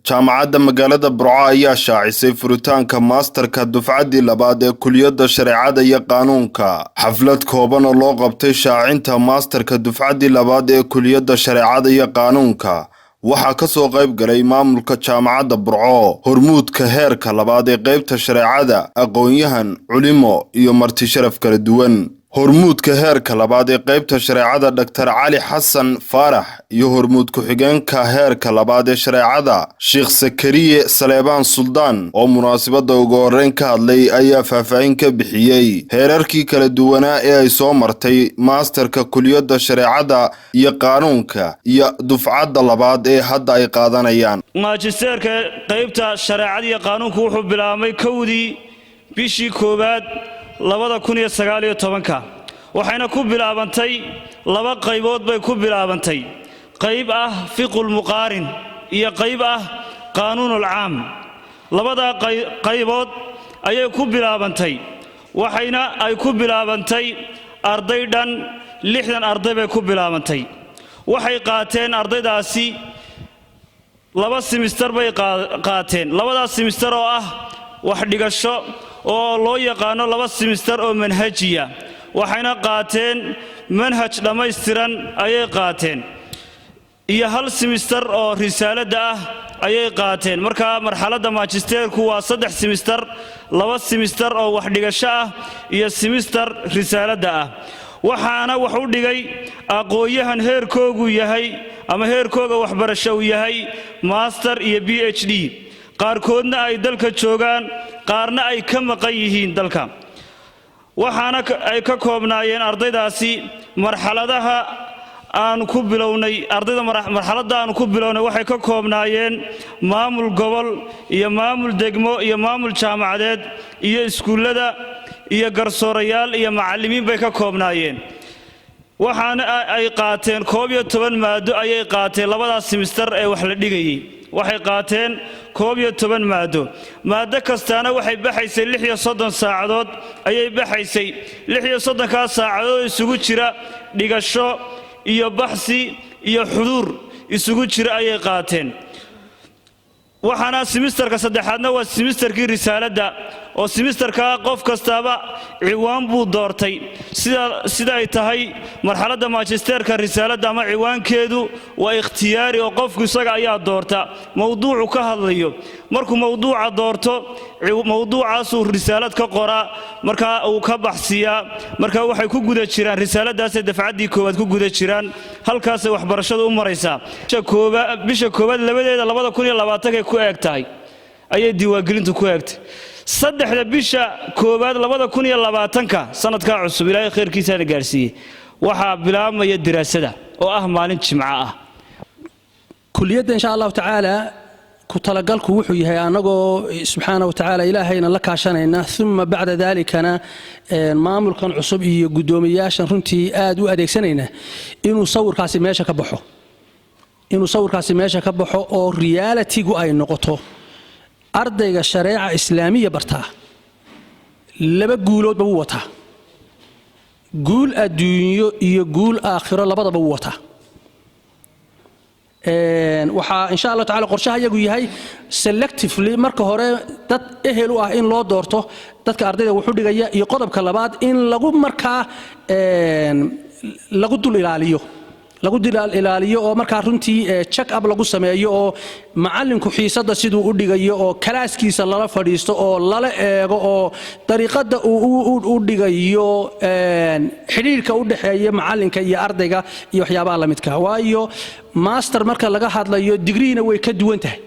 jaamacadda magaalada Burco ayaa shaacisay furitaanka maasterka dufcaddii labaad ee kulliyadda shareecada iyo qaanuunka. Xaflad kooban oo loo qabtay shaacinta maasterka dufcaddii labaad ee kulliyadda shareecada iyo qaanuunka waxaa ka soo qayb galay maamulka jaamacadda Burco, hormuudka heerka labaad ee qaybta shareecada, aqoon-yahan, culimo iyo marti sharaf kala duwan. hormuudka heerka labaad ee qaybta shareecada Dr. Cali Xasan Faarax iyo hormuud ku-xigeenka heerka labaad ee shareecada Sheekh Sakariye Saleebaan Suldaan oo munaasabada ugu horeyn ka hadlay ayaa faahfaahin ka bixiyay heerarkii kala duwanaa ee ay soo martay maasterka kulliyadda shareecada iyo qaanuunka iyo dufcadda labaad ee hadda ay qaadanayaan. maajisteerka qaybta shareecada iyo qaanuunku wuxuu bilaabmay kowdii bishii koowaad 2019 waxayna ku bilaabantay laba qaybood bay ku bilaabantay qayb ah fiqhul muqaarin iyo qayb ah qaanuunul caam. labada qaybood ayay ku bilaabantay waxayna ay ku bilaabantay arday dhan 60 arday bay ku bilaabantay. waxay qaateen ardaydaasi laba semester bay qaateen. labada semester oo ah wax dhigasho oo loo yaqaano laba semester oo manhajiya waxayna qaateen manhaj dhammaystiran ayay qaateen iyo hal semester oo risaalada ah ayay qaateen. marka marxaladda magisterku waa 3 semester, laba semester oo wax dhigasho ah iyo semester risaalada ah. waxaana wax u dhigay aqoon-yahan heerkoogu yahay ama heerkooga waxbarasho uu yahay master iyo PhD, qaarkoodna ay dalka joogaan qaarna ay ka maqan yihiin dalka. waxaana ay ka koobnaayeen ardaydaasi marxaladaha aan ku bilownay. ardayda marxaladda aan ku bilownay waxay ka koobnaayeen maamul gobol iyo maamul degmo iyo maamul jaamacadeed iyo iskuullada iyo garsoorayaal iyo macallimiin bay ka koobnaayeen. waxaana ay qaateen 12 maado ayay qaateen labadaas semester ee wax la dhigayay. waxay qaateen 12 maado. maado kastaana waxay baxaysay 36 saacadood ayay baxaysay. 36 ka saacadood isugu jira dhigasho iyo baxsi iyo xuduur isugu jira ayay qaateen. waxaana semesterka saddexaadna waa semesterkii risaalada oo semesterka qof kastaba ciwaan buu doortay sida ay tahay marxaladda magisterka risaalada ama ciwaankeedu waa ikhtiyaari oo qofku isaga ayaa doorta mawduucu ka hadlayo. markuu mawduuca doorto mawduucaas uu risaalad ka qoraa marka uu ka baxsiyaa. marka waxay ku guda jiraan risaaladaas dafcaddii koowaad ku guda jiraan halkaas waxbarashadu u maraysaa. bisha koowaad labadeeda 2020 ku eegtahay ayay diiwaangelintu ku eegtay. 3 bisha koowaad 2020 sanadka cusub ilaahay khayrkiisa la gaarsiiyay waxa bilaabmaya diraasada oo ah maalin jimco ah. kulliyadda insha Allah ta'ala ku talagalku wuxuu yahay anagoo subhanahu wa ta'ala ilaahayna la kaashanayna thumma ba'da dhalikana maamulkan cusub iyo gudoomiyaashan runtii aad u adeegsanayna inuu sawirkaasi meesha ka baxo oo reality-gu ay noqoto ardayga shareeca islaamiya bartaa laba guulood buu wataa, guul adduunyo iyo guul aakhiro labadaba wuu wataa. waxa insha Allah ta'ala qorshaha iyagu yahay selectively marka hore dad ehel u ah in loo doorto dadka ardayda wuxuu dhigaya iyo qodobka labaad in lagu markaa lagu dul ilaaliyo oo markaa runtii check up lagu sameeyo oo macallinku xiisada siduu u dhigayo oo kalaaskiisa lala fadhiisto oo lala eego oo dariiqada uu u dhigayo xiriirka u dhaxeeya macallinka iyo ardayga iyo waxyaabaha la midka. waayo master marka laga hadlayo degree-na way ka duwan tahay,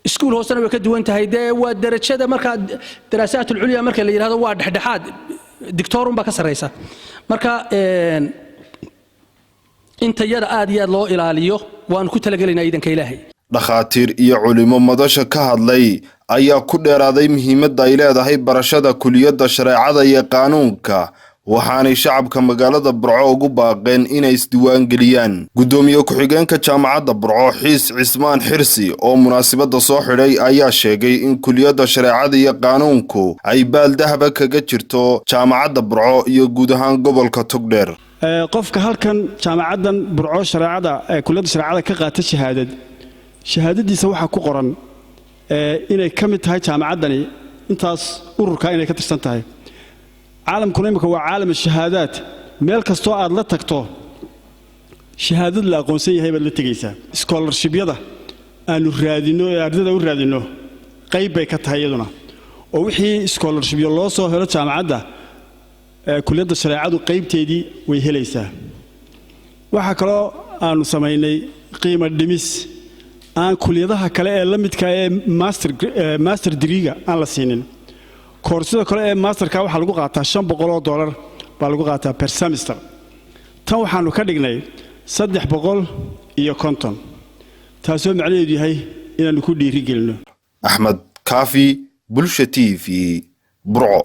iskuul hoosena way ka duwan tahay. waa darajada marka daraasaadul culya marka la yiraahdo waa dhexdhexaad, doctorun ba ka sareysa. marka inta yada aad iyo aad loo ilaaliyo waan ku talagalaynaa iidanka Ilaahay. dhakhaatiir iyo culimo madasha ka hadlay ayaa ku dheeraaday muhiimadda ay leedahay barashada kulliyadda shareecada iyo qaanuunka waxaanay shacabka magaalada Burco ugu baaqeen inay isdiiwaan geliyaan. gudoomiye ku-xigeenka jaamacadda Burco Xiis Cismaan Xirsi oo munaasabada soo xidhay ayaa sheegay in kulliyadda shareecada iyo qaanuunku ay baaldahaba kaga jirto jaamacadda Burco iyo guud ahaan gobolka Togdheer. qofka halkan jaamacaddan Burco shareecada kulliyadda shareecada ka qaata shahaadad shahaadadiisa waxa ku qoran inay ka mid tahay jaamacaddani intaas ururka inay ka tirsan tahay caalamkuna imika waa caalam shahaadaad meel kastoo aad la tagto shahaadad la aqoonsan yahay baad la tegaysaa scholarship-yada aanu raadino ee ardayda u raadino qayb bay ka tahay iyaduna oo wixii scholarship-yo loo soo helo jaamacadda kulliyadda shareecadu qaybteedii way helaysaa waxa kaloo aanu samaynay qiimo dhimis aan kulliyadaha kale ee la midka ee master degree-ga aan la siinin koorsada kale ee masterka waxa lagu qaataa $500 baa lagu qaataa per semester tan waxaanu ka dhignay $350 taasoo macnaheedu yahay inaanu ku dhiiri gelino Axmed Kaafi Bulsha TV Burco